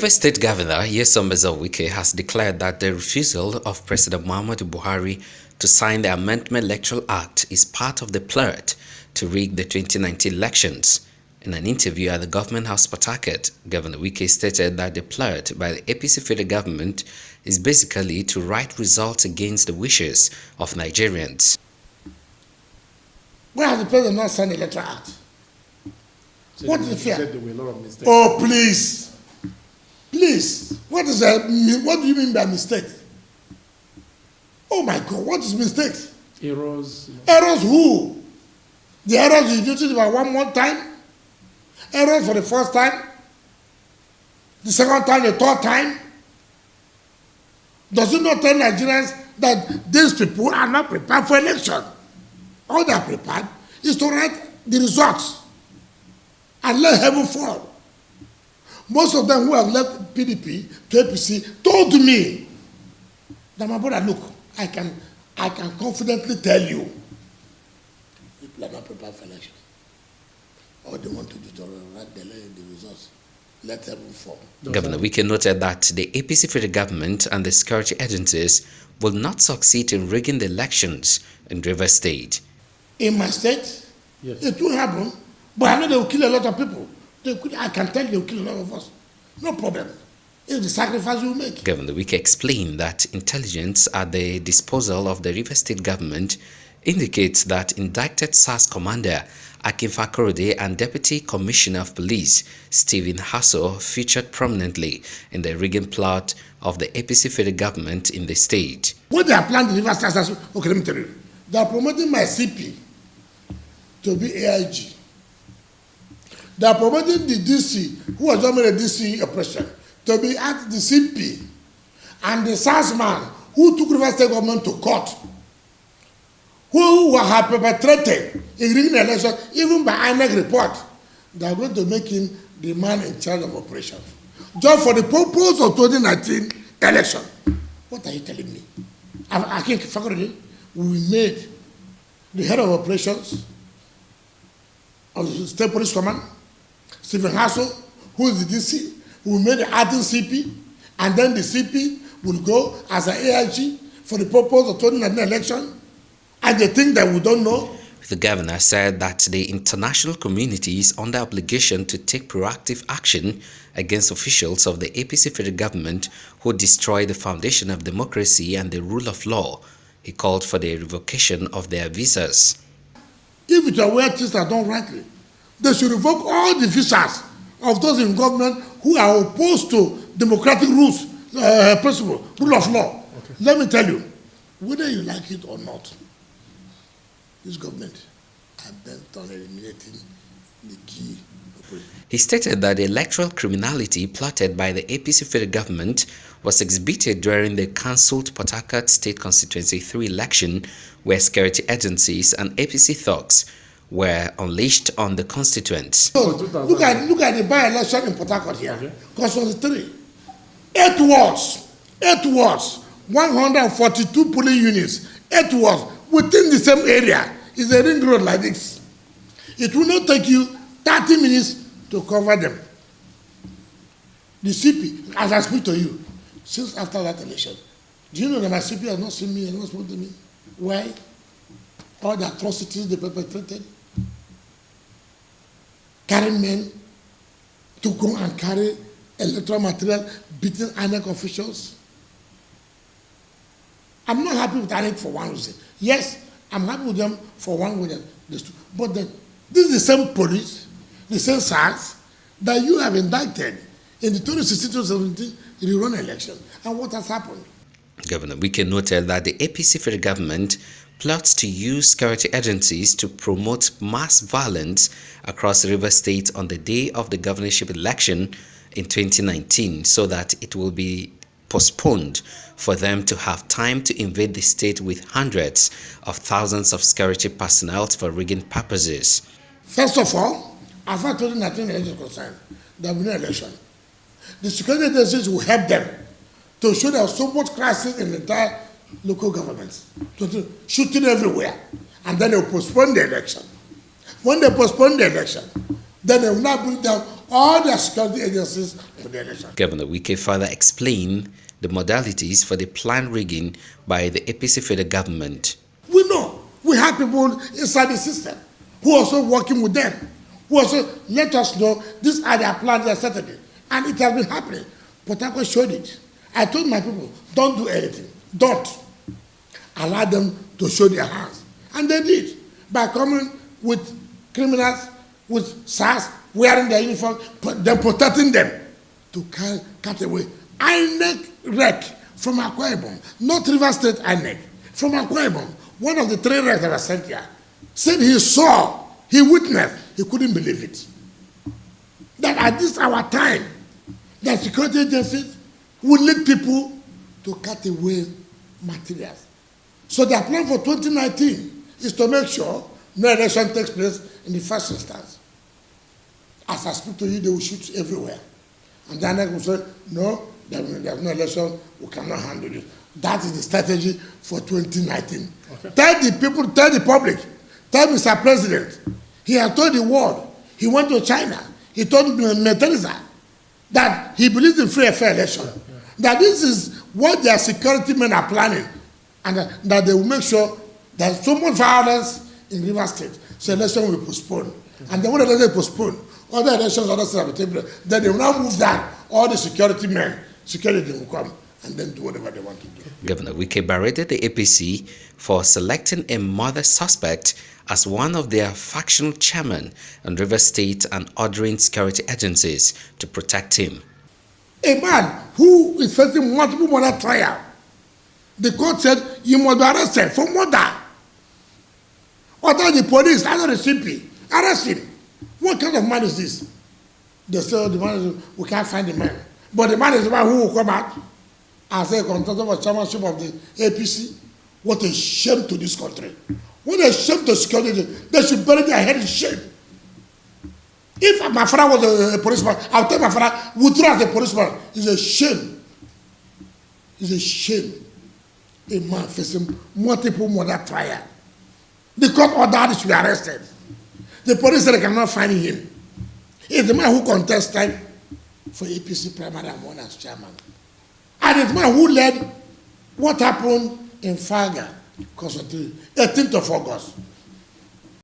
Rivers State Governor Wike has declared that the refusal of President Muhammadu Buhari to sign the Amendment Electoral Act is part of the plot to rig the 2019 elections. In an interview at the Government House Port Harcourt, Governor Wike stated that the plot by the APC federal government is basically to write results against the wishes of Nigerians. Why has the president not signed the Electoral Act? So what is the fear? There were a lot of mistakes. Oh, please. Please. What do you mean by mistake? Oh my God, what is mistakes? Errors. Errors who? The errors you did it by one more time? Errors for the first time? The second time, the third time? Does it not tell Nigerians that these people are not prepared for election? All they are prepared is to write the results and let heaven fall. Most of them who have left PDP to APC told me that, my brother, look, I can confidently tell you, people are not prepared for election. All they want to do is to write the results. Let heaven fall. Governor Wike noted that the APC federal government and the security agencies will not succeed in rigging the elections in Rivers State. In my state, yes, it will happen, but I know they will kill a lot of people. I can tell you they will kill a lot of us. No problem. It's the sacrifice you make. Governor Wike explained that intelligence at the disposal of the Rivers State government indicates that indicted SARS commander Akin Fakorode and Deputy Commissioner of Police Stephen Hasso featured prominently in the rigging plot of the APC federal government in the state. What they are planning the Rivers State, okay, let me tell you. They are promoting my CP to be AIG. They are promoting the DC, who was doing the DC operation, to be at the CP. And the SARS man who took Rivers State government to court, who have perpetrated in rigging the election, even by INEC report, they are going to make him the man in charge of operations. Just for the purpose of 2019 election. What are you telling me? I think Fakorode, we made the head of operations of the State Police Command, Stephen Hasso, who is the DC, we made the acting CP, and then the CP will go as an AIG for the purpose of 2019 election. And they think that we don't know. The governor said that the international community is under obligation to take proactive action against officials of the APC federal government who destroy the foundation of democracy and the rule of law. He called for the revocation of their visas. If it are where things are done rightly, they should revoke all the visas of those in government who are opposed to democratic rules, principle, rule of law. Okay. Let me tell you, whether you like it or not, this government has been done eliminating the key operation. He stated that the electoral criminality plotted by the APC federal government was exhibited during the cancelled Port Harcourt State Constituency 3 election, where security agencies and APC thugs were unleashed on the constituents. So, look at the by-election in Port Harcourt here. Okay. Constituency 3. 8 wards, 142 polling units, 8 wards within the same area. Is a ring road like this. It will not take you 30 minutes to cover them. The CP, as I speak to you, since after that election, do you know that my CP has not seen me and not spoken to me? Why? All the atrocities they perpetrated, carrying men to go and carry electoral material, beating INEC officials. I'm not happy with INEC for one reason. Yes, I'm happy with them for one reason. But then, this is the same police, the same SARS that you have indicted in the 2016-2017 rerun election. And what has happened? Governor Wike noted that the APC federal government plots to use security agencies to promote mass violence across Rivers State on the day of the governorship election in 2019 so that it will be postponed for them to have time to invade the state with hundreds of thousands of security personnel for rigging purposes. First of all, as far as 2019 election is concerned, there will be no election. The security agencies will help them to show there was so much crisis in the entire local governments, shooting everywhere, and then they will postpone the election. When they postpone the election, then they will now bring down all the security agencies for the election. Governor Wike further explained the modalities for the planned rigging by the APC federal government. We know we have people inside the system who are also working with them, who also let us know these are their plans yesterday, and it has been happening. Port Harcourt showed it. I told my people, don't do anything. Don't allow them to show their hands. And they did, by coming with criminals, with SARS, wearing their uniform, then protecting them to cut away. INEC wreck from Akwa Ibom, not River State INEC, from Akwa Ibom, one of the 3 wrecks that were sent here, said he saw, he witnessed, he couldn't believe it. That at this our time, the security agencies will lead people to cut away materials. So their plan for 2019 is to make sure no election takes place in the first instance. As I speak to you, they will shoot everywhere. And then they will say, no, there's no election, we cannot handle it. That is the strategy for 2019. Okay. Tell the people, tell the public, tell Mr. President, he has told the world, he went to China, he told Teresa that he believes in free and fair election. That this is what their security men are planning, and that they will make sure there's so much violence in River State, so election will postpone. And then when the election postpone, other elections, other things at the table, then they will now move down all the security men, security will come and then do whatever they want to do. Governor Wike berated the APC for selecting a mother suspect as one of their factional chairmen in River State and ordering security agencies to protect him. A man who is facing multiple murder trial, the court said you must be arrested for murder. Order the police, either the CP, arrest him. What kind of man is this? They say the man is, we can't find the man. But the man is the one who will come out as a contestant for chairmanship of the APC. What a shame to this country. What a shame to security. They should bury their head in shame. If my father was a policeman, I would tell my father, withdraw as a policeman. It's a shame. It's a shame. A man facing multiple murder trial. The court ordered he should be arrested. The police said they cannot find him. He's the man who contested for APC primary and won as chairman. And it's the man who led what happened in Faga, 18th of August.